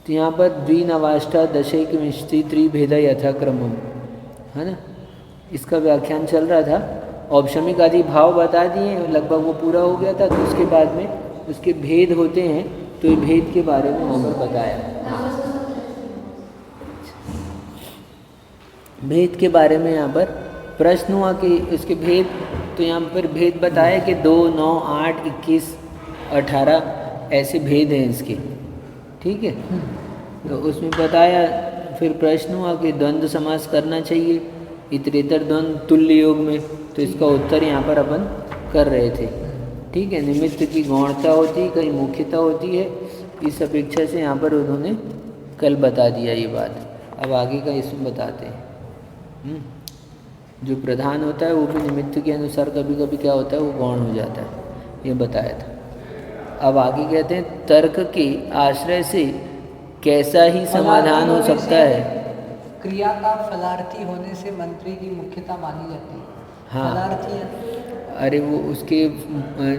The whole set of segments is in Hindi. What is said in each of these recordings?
तो यहाँ पर द्विनवाष्टा दशैकविंशति त्रिभेद यथाक्रमम, है ना, इसका व्याख्यान चल रहा था। औपशमिक आदि भाव बता दिए, लगभग वो पूरा हो गया था। तो उसके बाद में उसके भेद होते हैं, तो ये भेद के बारे में यहाँ पर बताया। भेद के बारे में यहाँ पर प्रश्न हुआ कि उसके भेद, तो यहाँ पर भेद बताया कि 2, 9, 8, 21, 18 ऐसे भेद हैं इसके, ठीक है। तो उसमें बताया, फिर प्रश्न हुआ कि द्वंद्व समास करना चाहिए इतरेतर द्वंद्व तुल्य योग में, तो इसका उत्तर यहाँ पर अपन कर रहे थे, ठीक है। निमित्त की गौणता होती है, कहीं मुख्यता होती है, इस अपेक्षा से यहाँ पर उन्होंने कल बता दिया ये बात। अब आगे का इसमें बताते हैं। जो प्रधान होता है वो भी निमित्त के अनुसार कभी कभी क्या होता है, वो गौण हो जाता है, ये बताया था। अब आगे कहते हैं तर्क के आश्रय से कैसा ही समाधान हो सकता है। क्रिया का फलार्थी होने से मंत्री की मुख्यता मानी जाती है। हाँ, फलार्थी है, अरे वो उसके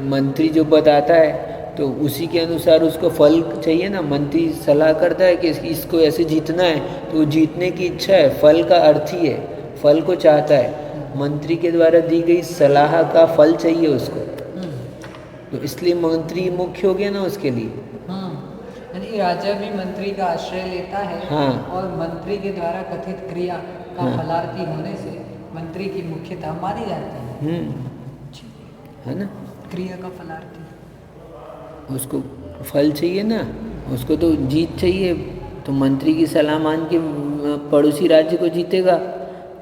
मंत्री जो बताता है तो उसी के अनुसार उसको फल चाहिए ना। मंत्री सलाह करता है कि इसको ऐसे जीतना है, तो वो जीतने की इच्छा है, फल का अर्थ ही है, फल को चाहता है। मंत्री के द्वारा दी गई सलाह का फल चाहिए उसको, तो इसलिए मंत्री मुख्य हो गया ना उसके लिए। यानी राजा भी मंत्री का आश्रय लेता है। हाँ। और मंत्री के द्वारा कथित क्रिया का फलार्थी होने से मंत्री की मुख्यता मानी जाती है। है ना, क्रिया का फलार्थी, उसको फल चाहिए ना, उसको तो जीत चाहिए। तो मंत्री की सलाह मान के पड़ोसी राज्य को जीतेगा,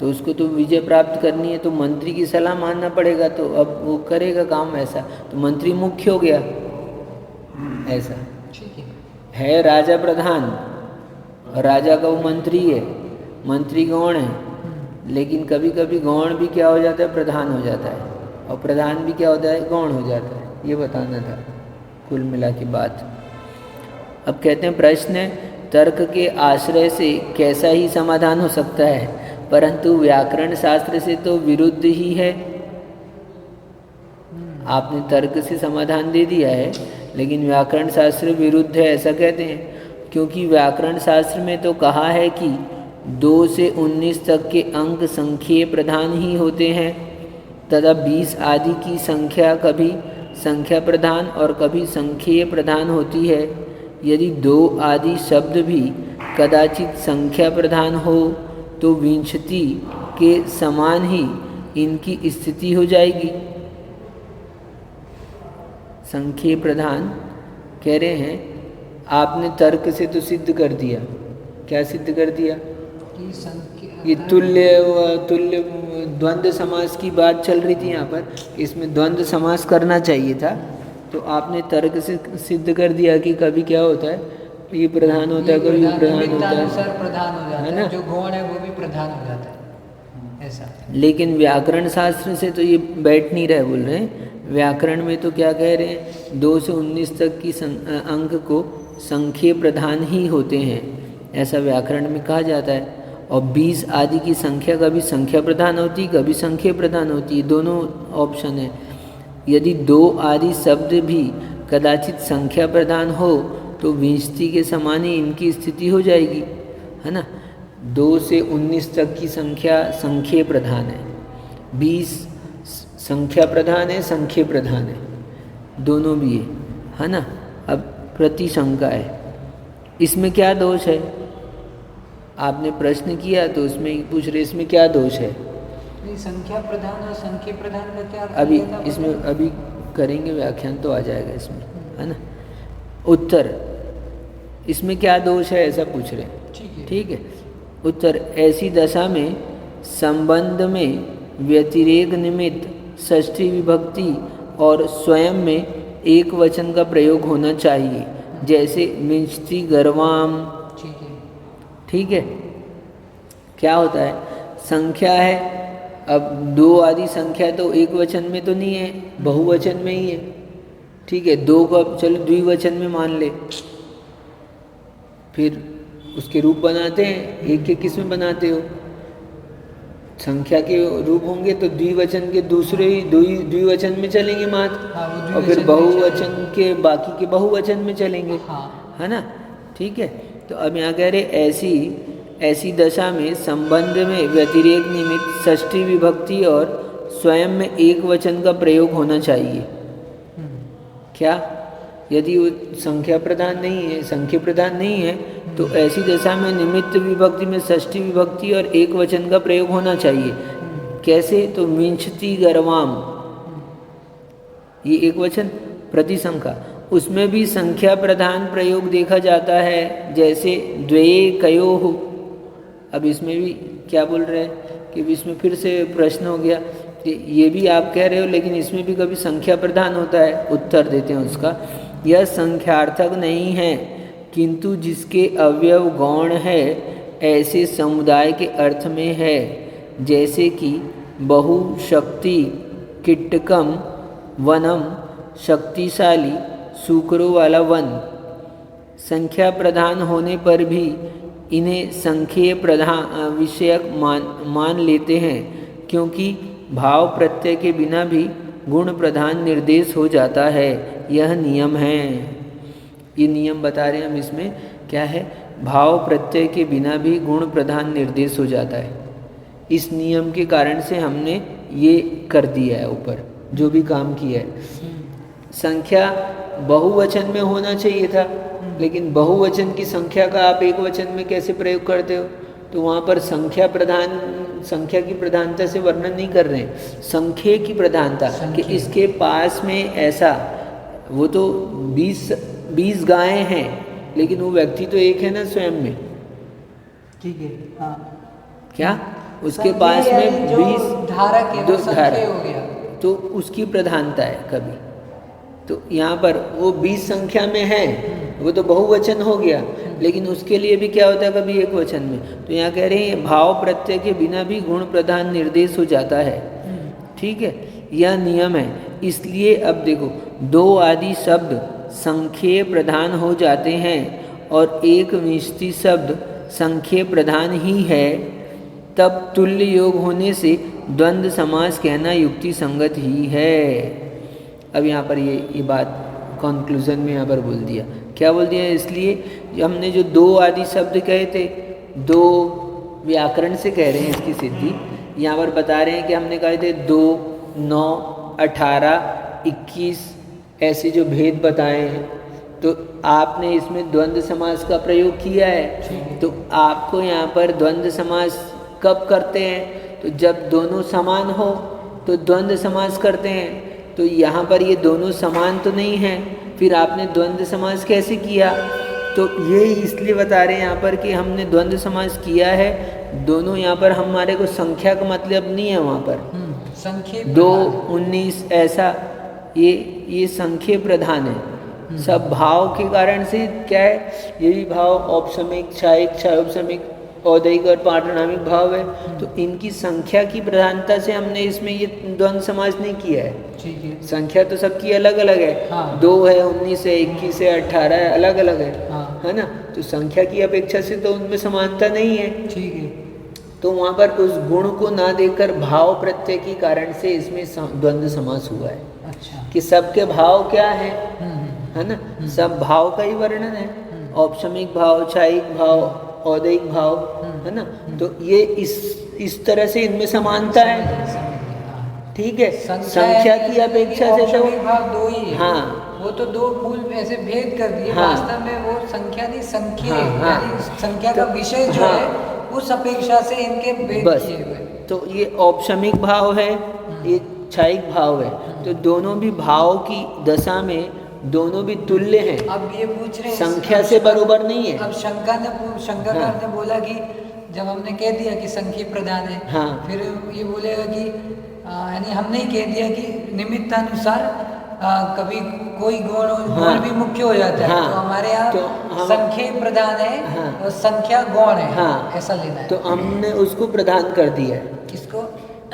तो उसको तो विजय प्राप्त करनी है, तो मंत्री की सलाह मानना पड़ेगा। तो अब वो करेगा काम ऐसा, तो मंत्री मुख्य हो गया ऐसा। ठीक है राजा प्रधान और राजा का वो मंत्री है, मंत्री गौण है, लेकिन कभी कभी गौण भी क्या हो जाता है, प्रधान हो जाता है, और प्रधान भी क्या होता है, गौण हो जाता है। ये बताना था कुल मिला की बात। अब कहते हैं प्रश्न है, तर्क के आश्रय से कैसा ही समाधान हो सकता है, परंतु व्याकरण शास्त्र से तो विरुद्ध ही है। आपने तर्क से समाधान दे दिया है, लेकिन व्याकरण शास्त्र विरुद्ध है, ऐसा कहते हैं। क्योंकि व्याकरण शास्त्र में तो कहा है कि 2 से 19 तक के अंक संख्येय प्रधान ही होते हैं, तथा 20 आदि की संख्या कभी संख्या प्रधान और कभी संख्येय प्रधान होती है। यदि 2 आदि शब्द भी कदाचित संख्या प्रधान हो, तो विंशति के समान ही इनकी स्थिति हो जाएगी। संख्येय प्रधान कह रहे हैं, आपने तर्क से तो सिद्ध कर दिया। क्या सिद्ध कर दिया? ये तुल्य द्वंद्व समास की बात चल रही थी यहाँ पर, इसमें द्वंद्व समास करना चाहिए था। तो आपने तर्क से सिद्ध कर दिया कि कभी क्या होता है, ये प्रधान होता है, कभी प्रधान होता है, प्रधान हो जाता है, जो गौण है वो भी प्रधान हो जाता है ऐसा। लेकिन व्याकरण शास्त्र से तो ये बैठ नहीं रहे, बोल रहे हैं व्याकरण में तो क्या कह रहे हैं, 2 से 19 तक की अंक को संख्येय प्रधान ही होते हैं, ऐसा व्याकरण में कहा जाता है। और 20 आदि की संख्या कभी संख्या प्रधान होती, कभी संख्येय प्रधान होती है, दोनों ऑप्शन है। यदि 2 आदि शब्द भी कदाचित संख्या प्रधान हो, तो विंशति के समान ही इनकी स्थिति हो जाएगी, है ना। 2 से 19 तक की संख्या संख्येय प्रधान है, 20 संख्या प्रधान है, संख्येय प्रधान है, दोनों भी है ना। अब प्रतिशंका है, इसमें क्या दोष है? आपने प्रश्न किया तो उसमें पूछ रहे इसमें क्या दोष है। संख्या प्रधान और संख्येय प्रधान का क्या अभी इसमें अभी करेंगे व्याख्यान तो आ जाएगा इसमें, है ना। उत्तर, इसमें क्या दोष है ऐसा पूछ रहे हैं, ठीक है। उत्तर, ऐसी दशा में संबंध में व्यतिरेक निमित्त षष्ठी विभक्ति और स्वयं में एक वचन का प्रयोग होना चाहिए, जैसे विंशति गर्वाम। ठीक है, क्या होता है, संख्या है, अब 2 आदि संख्या तो एक वचन में तो नहीं है, बहुवचन में ही है, ठीक है। 2 को चलो द्विवचन में मान ले, फिर उसके रूप बनाते हैं, एक किस में बनाते हो, संख्या के रूप होंगे तो द्विवचन के दूसरे ही द्विवचन में चलेंगे मात्र, और फिर बहुवचन के बाकी के बहुवचन में चलेंगे, है ना। ठीक है, तो अब यहाँ कह रहे ऐसी दशा में संबंध में व्यतिरेक निमित्त षष्ठी विभक्ति और स्वयं में एक वचन का प्रयोग होना चाहिए। क्या? यदि वो संख्या प्रधान नहीं है तो ऐसी दशा में निमित्त विभक्ति में षष्ठी विभक्ति और एक वचन का प्रयोग होना चाहिए। कैसे? तो विंशति गर्वाम, ये एक वचन प्रतिसंख्या, उसमें भी संख्या प्रधान प्रयोग देखा जाता है, जैसे द्वे कयोः। अब इसमें भी क्या बोल रहे हैं कि इसमें फिर से प्रश्न हो गया कि ये भी आप कह रहे हो लेकिन इसमें भी कभी संख्या प्रधान होता है। उत्तर देते हैं उसका, यह संख्यार्थक नहीं है, किंतु जिसके अवयव गौण है ऐसे समुदाय के अर्थ में है, जैसे कि बहुशक्ति, किट्टकम, वनम, शक्तिशाली, सूकरों वाला वन। संख्या प्रधान होने पर भी इन्हें संख्येय प्रधान विषयक मान लेते हैं, क्योंकि भाव प्रत्यय के बिना भी गुण प्रधान निर्देश हो जाता है। यह नियम है। ये नियम बता रहे हैं हम इसमें क्या है, भाव प्रत्यय के बिना भी गुण प्रधान निर्देश हो जाता है। इस नियम के कारण से हमने ये कर दिया है ऊपर जो भी काम किया है। संख्या बहुवचन में होना चाहिए था, लेकिन बहुवचन की संख्या का आप एक वचन में कैसे प्रयोग करते हो? तो वहाँ पर संख्या की प्रधानता से वर्णन नहीं कर रहे हैं, संख्या की प्रधानता कि इसके पास में ऐसा, वो तो 20 गायें हैं लेकिन वो व्यक्ति तो एक है ना स्वयं में। ठीक है, हाँ। क्या उसके पास में 20 धारक है, दो धारक हो गया तो उसकी प्रधानता है कभी। तो यहाँ पर वो 20 संख्या में है, वो तो बहुवचन हो गया, लेकिन उसके लिए भी क्या होता है कभी एक वचन में। तो यहाँ कह रहे हैं भाव प्रत्यय के बिना भी गुण प्रधान निर्देश हो जाता है। ठीक है, यह नियम है। इसलिए अब देखो, दो आदि शब्द संख्येय प्रधान हो जाते हैं और एक विंशति शब्द संख्येय प्रधान ही है, तब तुल्य योग होने से द्वंद्व समास कहना युक्ति संगत ही है। अब यहाँ पर ये बात कंक्लूजन में यहाँ पर बोल दिया। क्या बोल दिया? इसलिए हमने जो दो आदि शब्द कहे थे, दो व्याकरण से कह रहे हैं इसकी सिद्धि। यहाँ पर बता रहे हैं कि हमने कहे थे 2, 9, 18, 21 ऐसे जो भेद बताए हैं, तो आपने इसमें द्वंद्व समास का प्रयोग किया है। तो आपको यहाँ पर द्वंद्व समास कब करते हैं? तो जब दोनों समान हो तो द्वंद्व समास करते हैं। तो यहाँ पर ये दोनों समान तो नहीं हैं, फिर आपने द्वंद्व समास कैसे किया? तो ये इसलिए बता रहे हैं यहाँ पर कि हमने द्वंद्व समास किया है। दोनों यहाँ पर हमारे को संख्या का मतलब नहीं है, वहाँ पर संख्या 2, 19 ऐसा ये संख्या प्रधान है। सब भाव के कारण से क्या है, ये भी भाव औपसमिक, क्षायिक, क्षायोपसमिक, औदैहिक और पाठनामिक भाव है। तो इनकी संख्या की प्रधानता से हमने इसमें ये द्वंद्व समास नहीं किया है। ठीक है, संख्या तो सबकी अलग अलग है। हाँ। 2 है, 19 है, 21 है, 18 है, अलग अलग है। हाँ। है ना? तो संख्या की अपेक्षा से तो उनमें समानता नहीं है। ठीक है, तो वहाँ पर उस गुण को ना देखकर भाव प्रत्यय के कारण से इसमें द्वंद्व समास हुआ है। अच्छा, कि सबके भाव क्या है, है ना? सब भाव का ही वर्णन है, औपसमिक भाव, क्षायिक भाव, औदैहिक भाव, है ना? तो ये इस तरह से इनमें समानता है। ठीक है, संख्या की अपेक्षा से तो भाव 2 ही है। हाँ, वो तो 2 फूल ऐसे भेद कर दिए। हाँ। वास्तव में वो संख्या नहीं, संख्या हाँ, हाँ। यानी संख्या का विषय जो हाँ। है उस अपेक्षा से इनके भेद बस। किए हुए। तो ये औपसमिक भाव है, ये क्षायिक भाव है। तो दोनों भी भाव की दशा में दोनों भी तुल्य हैं। अब ये पूछ रहे हैं संख्या से बराबर नहीं है। अब शंकरकार ने बोला कि जब हमने कह दिया कि संख्या प्रधान है, हाँ। फिर ये बोलेगा कि यानी हमने ही कह दिया कि निमित्तानुसार कभी कोई गौण भी मुख्य हो जाता है। हाँ। तो हमारे यहाँ तो संख्या प्रधान है, हाँ। और संख्या गौण है। हाँ। ऐसा लेना है। तो हमने उसको प्रदान कर दिया है। किसको?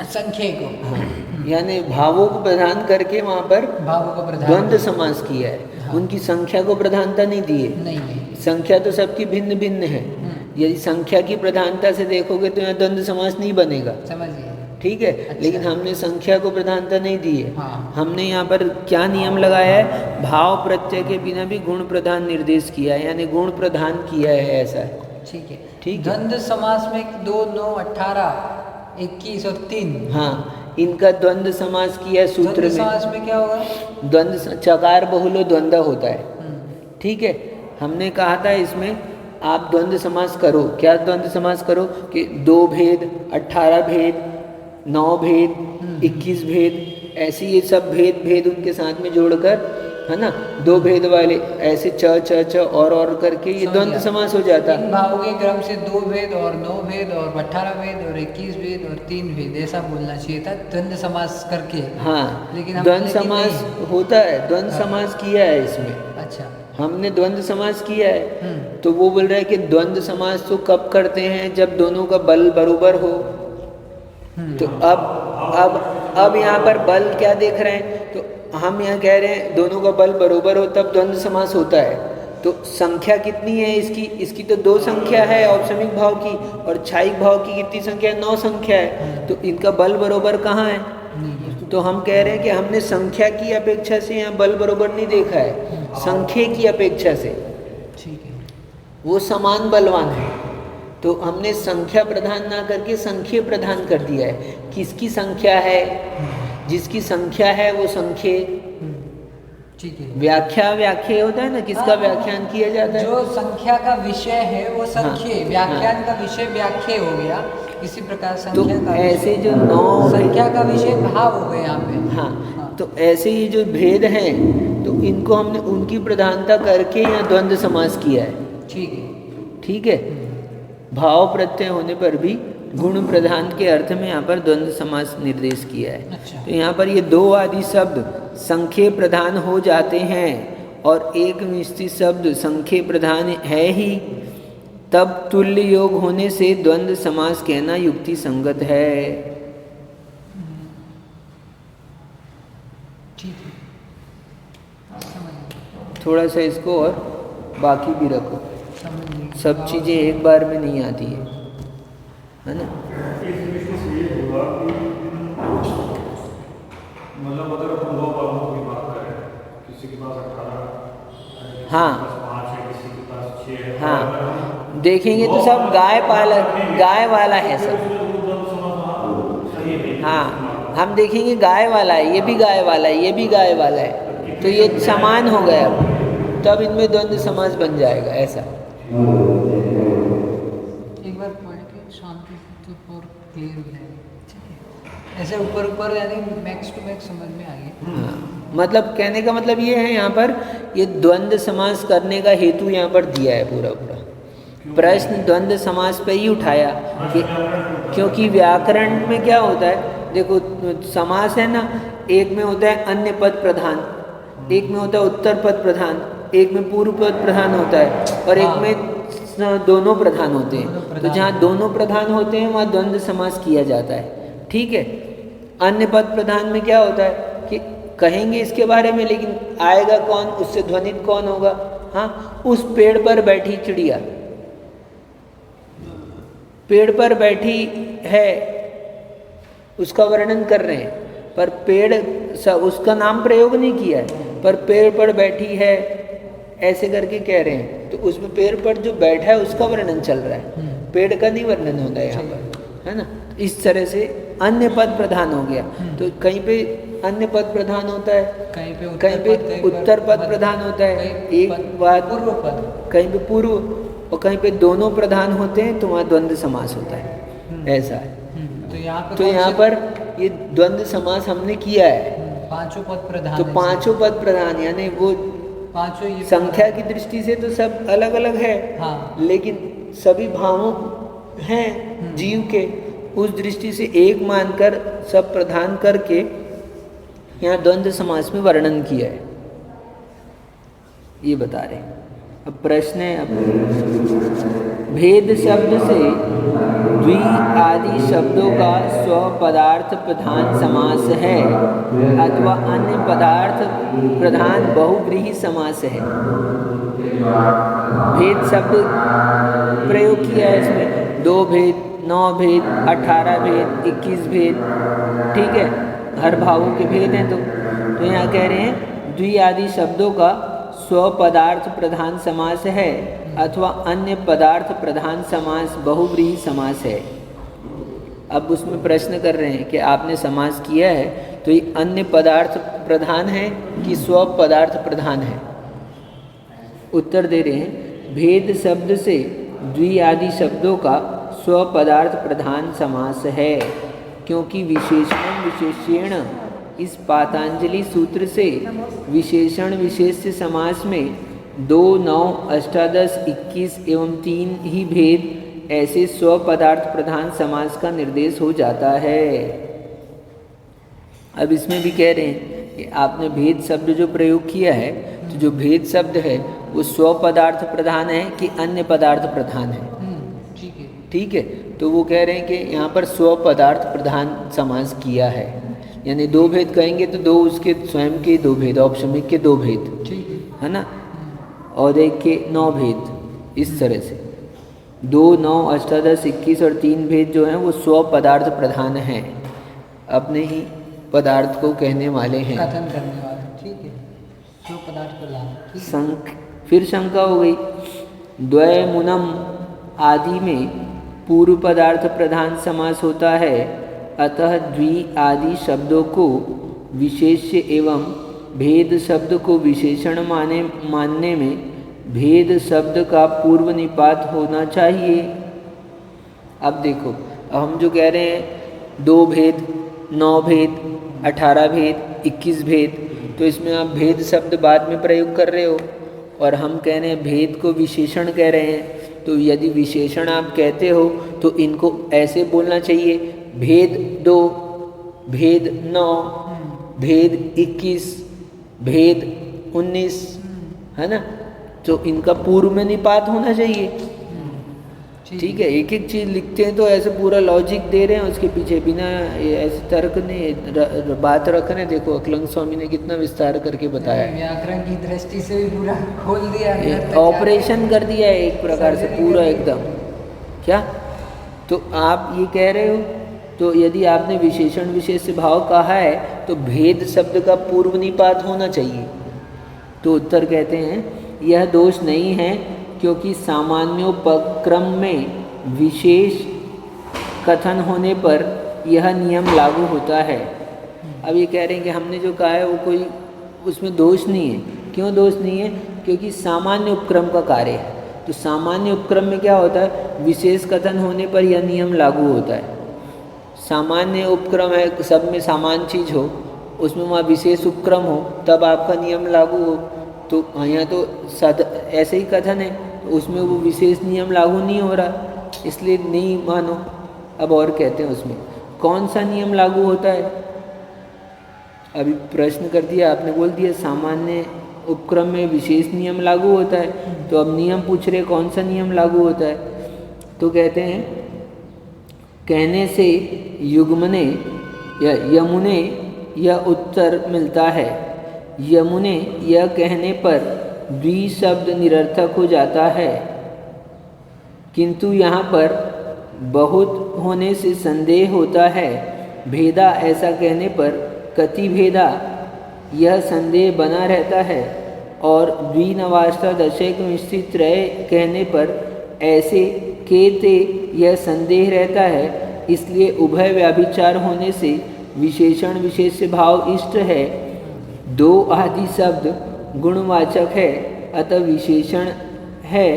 संख्या को। हाँ, यानी भावों को प्रदान करके वहाँ पर भावों को प्रधान द्वंद्व समास किया है। हाँ। उनकी संख्या को प्रधानता नहीं दी है। नहीं। संख्या तो सबकी भिन्न भिन्न है। यदि संख्या की प्रधानता से देखोगे तो यहाँ द्वंद्व समास नहीं बनेगा। समझिए। ठीक है। अच्छा। लेकिन हमने संख्या को प्रधानता नहीं दी है। हाँ। हमने यहाँ पर क्या नियम लगाया है, भाव प्रत्यय के बिना भी गुण प्रधान निर्देश किया है, यानी गुण प्रधान किया है, ऐसा है। ठीक है। ठीक है। द्वंद्व समास में 2, 9, 18, 21 और 3। हाँ, इनका द्वंद्व समास किया है सूत्र द्वंद्व में। समास में क्या होगा? द्वंद्व चकार बहुलो द्वंद्व होता है। ठीक है। हमने कहा था इसमें आप द्वंद्व समास करो। क्या द्वंद्व समास करो कि 2 भेद, 18 भेद, 9 भेद, 21 भेद, ऐसे ये सब भेद उनके साथ में जोड़कर, है ना, 2 भेद वाले ऐसे च और करके ये द्वंद्व समास हो जाता है। 3 भावों के क्रम से 2 भेद और 9 भेद और 18 भेद और 21 भेद और 3 भेद, ऐसा बोलना चाहिए था द्वंद्व समास करके। हाँ, लेकिन द्वंद्व समास होता है, द्वंद्व समास किया है इसमें। अच्छा। हमने द्वंद्व समास किया है। तो वो बोल रहा है कि द्वंद्व समास तो कब करते हैं, जब दोनों का बल बराबर हो। तो अब यहाँ पर बल क्या देख रहे हैं, तो हम यहाँ कह रहे हैं दोनों का बल बराबर हो तब द्वंद्व समास होता है। तो संख्या कितनी है इसकी तो 2 संख्या है औपसमिक भाव की, और क्षायिक भाव की कितनी संख्या है, 9 संख्या है। तो इनका बल बराबर कहाँ है? तो हम कह रहे हैं कि हमने संख्या की अपेक्षा से यहाँ बल बराबर नहीं देखा है, संख्या की अपेक्षा से। ठीक है। वो समान बलवान है, तो हमने संख्या प्रधान ना करके संख्या प्रधान कर दिया है। किसकी संख्या है? जिसकी संख्या है वो संख्या। ठीक है। व्याख्या होता है ना, किसका व्याख्यान किया जाता है? जो संख्या का विषय है वो संख्या, व्याख्यान का विषय व्याख्या हो गया। इसी प्रकार संख्या का ऐसे जो 9 संख्या का विषय भाव हो गए यहाँ पे। हाँ, तो ऐसे ही जो भेद हैं, तो इनको हमने उनकी प्रधानता करके यहाँ द्वंद्व समास किया है। ठीक है। ठीक है। भाव प्रत्यय होने पर भी गुण प्रधान के अर्थ में यहाँ पर द्वंद्व समास निर्देश किया है। अच्छा। तो यहाँ पर ये 2 आदि शब्द संख्या प्रधान हो जाते हैं और एक निश्चित शब्द संख्या प्रधान है ही, तब तुल्य योग होने से द्वंद्व समास कहना युक्ति संगत है। ठीक है, थोड़ा सा इसको और बाकी भी रखो, सब चीज़ें एक बार में नहीं आती है ना। मतलब अगर अपन 2 बाबू की बात करें, किसी के पास 18, हाँ, किसी के पास 6 है, हाँ, देखेंगे तो सब गाय वाला है सब। हाँ, हम देखेंगे गाय वाला है, ये भी गाय वाला है, ये भी गाय वाला है, तो ये समान हो गया, तब इनमें द्वंद्व समास बन जाएगा। ऐसा एक बार पढ़ के शांति से तो और क्लियर हो जाएगा। ऐसे ऊपर यानी मैक्स टू मैक्स समझ में आ गया। हाँ, मतलब कहने का मतलब ये है, यहाँ पर ये द्वंद्व समास करने का हेतु यहाँ पर दिया है पूरा प्रश्न द्वंद्व समास पे ही उठाया कि क्योंकि व्याकरण में क्या होता है, देखो समास है ना, एक में होता है अन्य पद प्रधान, एक में होता है उत्तर पद प्रधान, एक में पूर्व पद प्रधान होता है, और एक में दोनों प्रधान होते हैं। तो जहाँ दोनों प्रधान होते हैं वहाँ द्वंद्व समास किया जाता है। ठीक है। अन्य पद प्रधान में क्या होता है कि कहेंगे इसके बारे में, लेकिन आएगा कौन, उससे ध्वनित कौन होगा? हाँ, उस पेड़ पर बैठी चिड़िया, पेड़ पर बैठी है, उसका वर्णन कर रहे हैं, पर पेड़ उसका नाम प्रयोग नहीं किया है, पर पेड़ पर बैठी है ऐसे करके कह रहे हैं, तो उसमें पेड़ पर जो बैठा है उसका वर्णन चल रहा है, पेड़ का नहीं वर्णन होता है यहाँ पर, है ना। इस तरह से अन्य पद प्रधान हो गया। तो कहीं पे अन्य पद प्रधान होता है, कहीं पे उत्तर पद प्रधान होता है, एक बात पूर्व पद, कहीं पे पूर्व, और कहीं पे दोनों प्रधान होते हैं, तो वहाँ द्वंद्व समास होता है। ऐसा है। तो यहाँ पर ये द्वंद्व समास हमने किया है। पांचों पद प्रधान, तो पांचों पद प्रधान यानी वो पांचों ये संख्या की दृष्टि से तो सब अलग अलग है। हाँ। लेकिन सभी भावों हैं जीव के, उस दृष्टि से एक मानकर सब प्रधान करके यहाँ द्वंद्व समास में वर्णन किया है, ये बता रहे हैं। अब प्रश्न है, अब भेद शब्द से द्वि आदि शब्दों का स्व पदार्थ प्रधान समास है अथवा अन्य पदार्थ प्रधान बहुव्रीहि समास है। भेद शब्द प्रयोग किया है इसमें, 2 भेद, 9 भेद, 18 भेद, 21 भेद, ठीक है, हर भावों के भेद हैं। तो यहाँ कह रहे हैं द्विआदि शब्दों का स्वपदार्थ प्रधान समास है अथवा अन्य पदार्थ प्रधान समास बहुव्रीहि समास है। अब उसमें प्रश्न कर रहे हैं कि आपने समास किया है तो ये अन्य पदार्थ प्रधान है कि स्व पदार्थ प्रधान है। उत्तर दे रहे हैं भेद शब्द से द्विआदि शब्दों का स्व पदार्थ प्रधान समास है, क्योंकि विशेषण विशेष्येण इस पातंजलि सूत्र से विशेषण विशेष्य समास में 2, 9, अष्टादश, 21 एवं 3 ही भेद ऐसे स्व पदार्थ प्रधान समास का निर्देश हो जाता है। अब इसमें भी कह रहे हैं कि आपने भेद शब्द जो प्रयोग किया है, तो जो भेद शब्द है वो स्व पदार्थ प्रधान है कि अन्य पदार्थ प्रधान है। ठीक है, ठीक है, तो वो कह रहे हैं कि यहाँ पर स्व पदार्थ प्रधान समास किया है, यानी 2 भेद कहेंगे तो 2 उसके स्वयं के 2 भेद, औपशमिक के 2 भेद, ठीक है ना, और एक के 9 भेद, इस तरह से 2, 9, अष्टादश, 21 और 3 भेद जो हैं वो स्व पदार्थ प्रधान हैं, अपने ही पदार्थ को कहने वाले हैं, कथन करने वाले। ठीक है, स्व पदार्थ प्रधान। फिर शंका हो गई, द्वयमुनम आदि में पूर्व पदार्थ प्रधान समास होता है, अतः द्वि आदि शब्दों को विशेष्य एवं भेद शब्द को विशेषण मानने में भेद शब्द का पूर्व निपात होना चाहिए। अब देखो, अब हम जो कह रहे हैं 2 भेद, 9 भेद, 18 भेद, 21 भेद, तो इसमें आप भेद शब्द बाद में प्रयोग कर रहे हो और हम कह रहे हैं भेद को विशेषण कह रहे हैं। तो यदि विशेषण आप कहते हो तो इनको ऐसे बोलना चाहिए, भेद 2, भेद 9, भेद 21, भेद 19, है ना, तो इनका पूर्व में निपात होना चाहिए। ठीक है, एक एक चीज़ लिखते हैं तो ऐसे पूरा लॉजिक दे रहे हैं उसके पीछे, बिना ऐसे तर्क ने बात रख रहे हैं। देखो अकलंग स्वामी ने कितना विस्तार करके बताया, व्याकरण की दृष्टि से भी पूरा खोल दिया, ऑपरेशन कर दिया है एक प्रकार से पूरा एकदम। क्या तो आप ये कह रहे हो, तो यदि आपने विशेषण विशेष भाव कहा है तो भेद शब्द का पूर्व निपात होना चाहिए। तो उत्तर कहते हैं यह दोष नहीं है, क्योंकि सामान्योपक्रम में विशेष कथन होने पर यह नियम लागू होता है। अब ये कह रहे हैं कि हमने जो कहा है वो कोई उसमें दोष नहीं है। क्यों दोष नहीं है? क्योंकि सामान्य उपक्रम का कार्य है। तो सामान्य उपक्रम में क्या होता है, विशेष कथन होने पर यह नियम लागू होता है। सामान्य उपक्रम है, सब में समान चीज़ हो, उसमें वहाँ विशेष उपक्रम हो तब आपका नियम लागू हो। तो यहाँ तो ऐसे ही कथन है, तो उसमें वो विशेष नियम लागू नहीं हो रहा, इसलिए नहीं मानो। अब और कहते हैं उसमें कौन सा नियम लागू होता है। अभी प्रश्न कर दिया आपने, बोल दिया सामान्य उपक्रम में विशेष नियम लागू होता है, तो अब नियम पूछ रहे कौन सा नियम लागू होता है। तो कहते हैं कहने से युग्मने या यमुने यह उत्तर मिलता है। यमुने यह कहने पर द्वि शब्द निरर्थक हो जाता है, किंतु यहाँ पर बहुत होने से संदेह होता है। भेदा ऐसा कहने पर कति भेदा यह संदेह बना रहता है, और द्विनवाष्टादशक मिश्रित त्रय कहने पर ऐसे केते यह संदेह रहता है। इसलिए उभय व्याभिचार होने से विशेषण विशेष भाव इष्ट है। 2 आदि शब्द गुणवाचक है, अतः विशेषण है,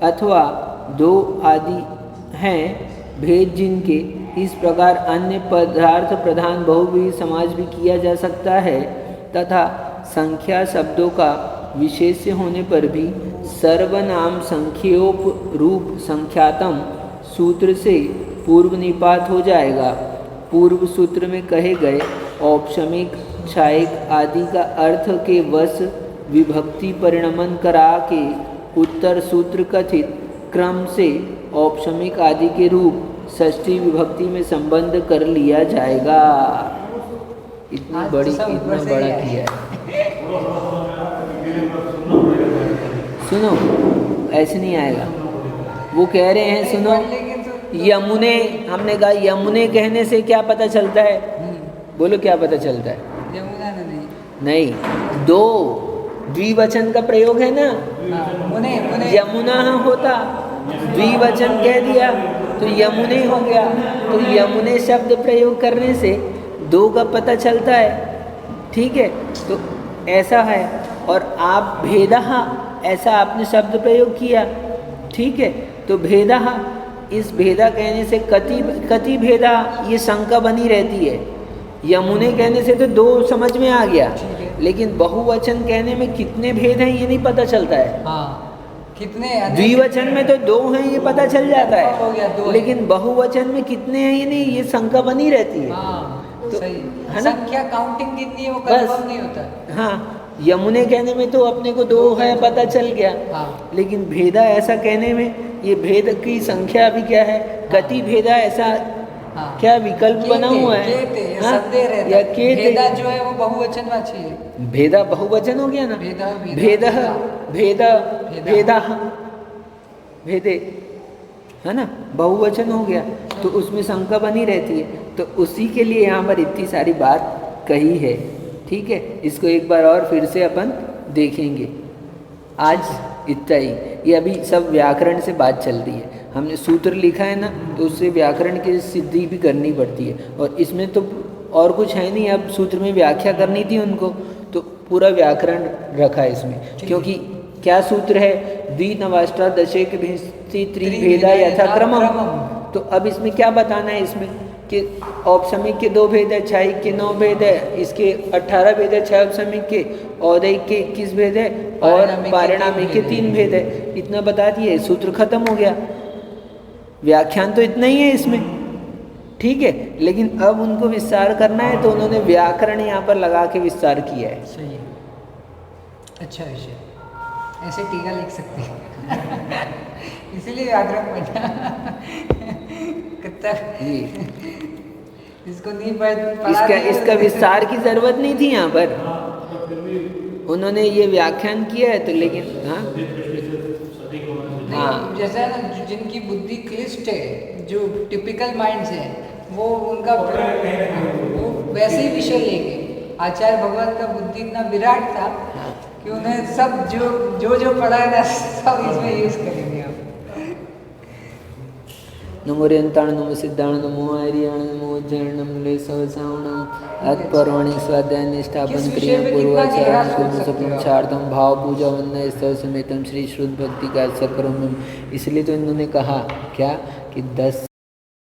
अथवा 2 आदि हैं भेद जिनके, इस प्रकार अन्य पदार्थ प्रधान बहुव्रीहि समास भी किया जा सकता है। तथा संख्या शब्दों का विशेष्य होने पर भी सर्वनाम संख्योप रूप संख्यातम सूत्र से पूर्व निपात हो जाएगा। पूर्व सूत्र में कहे गए औपशमिक, क्षायिक आदि का अर्थ के वश विभक्ति परिणमन करा के उत्तर सूत्र कथित क्रम से औपशमिक आदि के रूप षष्ठी विभक्ति में संबंध कर लिया जाएगा। इतना बड़ा किया है। सुनो, ऐसे नहीं आएगा। वो कह रहे हैं सुनो, यमुने, हमने कहा यमुने कहने से क्या पता चलता है? बोलो क्या पता चलता है? यमुना नदी। नहीं, दो द्विवचन का प्रयोग है ना। मुने मुने यमुना होता, द्विवचन कह दिया तो यमुने हो गया। तो यमुने शब्द प्रयोग करने से दो का पता चलता है, ठीक है। तो ऐसा है। और आप भेदः, ऐसा आपने शब्द प्रयोग किया, ठीक है। तो भेदः, इस भेदा कहने से कति भेदा, ये शंका बनी रहती है। यमुने कहने से तो दो समझ में आ गया, लेकिन बहुवचन कहने में कितने भेद हैं ये नहीं पता चलता है। कितने? द्विवचन में तो दो हैं ये पता चल जाता हो गया, दो है, लेकिन बहुवचन में कितने हैं ये नहीं, ये शंका बनी रहती है। तो सही है ना, संख्या काउंटिंग कितनी है वो कंफर्म नहीं होता। हाँ, यमुने कहने में तो अपने को दो है पता चल गया, लेकिन भेदा ऐसा कहने में ये भेद की संख्या भी क्या है, कति भेदा, ऐसा क्या विकल्प बना हुआ है, या भेदा जो है वो बहुवचन में चाहिए। भेदा बहुवचन हो गया ना, भेदा भेदा भेदा भेदे, है ना, बहुवचन हो गया, तो उसमें शंका बनी रहती है। तो उसी के लिए यहाँ पर इतनी सारी बात कही है, ठीक है। इसको एक बार और फिर से अपन देखेंगे। आज इतना ही, ये अभी सब व्याकरण से बात चल रही है। हमने सूत्र लिखा है ना, तो उससे व्याकरण की सिद्धि भी करनी पड़ती है, और इसमें तो और कुछ है नहीं। अब सूत्र में व्याख्या करनी थी उनको, तो पूरा व्याकरण रखा है इसमें, क्योंकि क्या सूत्र है, द्विनवाष्टादशेक भिन्नति त्रिभेदा यथाक्रमम्। तो अब इसमें क्या बताना है, इसमें कि औपसमिक के 2 भेद है, छायिक के 9 भेद है, इसके 18 भेद है, 6 औपसमिक के, औदैक के 21 भेद है, और पारिणामिक के 3 भेद है। इतना बता दिए, सूत्र खत्म हो गया। व्याख्यान तो इतना ही है इसमें, ठीक है। लेकिन अब उनको विस्तार करना है, तो उन्होंने व्याकरण यहाँ पर लगा के विस्तार किया है। सही है, अच्छा विषय, ऐसे टीका लिख सकते हैं इसीलिए व्याकरण पढ़ा कितना इसको नहीं पढ़ा, इसका विस्तार की जरूरत नहीं थी यहाँ पर, उन्होंने ये व्याख्यान किया है। तो लेकिन हाँ, जैसा है ना, जिनकी बुद्धि क्लिष्ट है, जो टिपिकल माइंड्स है, वो उनका वो वैसे ही विषय लेंगे। आचार्य भगवत का बुद्धि इतना विराट था कि उन्हें सब जो पढ़ा है ना, सब इसमें यूज करेंगे आप। नमो रेन्ताण नमो सिद्धाण नमो आर्याण नमो उज्जैन नमो सवसावणम अत्पर्वाणि स्वाध्याय निष्ठापन क्रिया पूर्वाचारण सप्तम भाव पूजा वंदना स्तव समेतम श्री श्रुत भक्ति का सकरम। इसलिए तो इन्होंने कहा क्या कि 10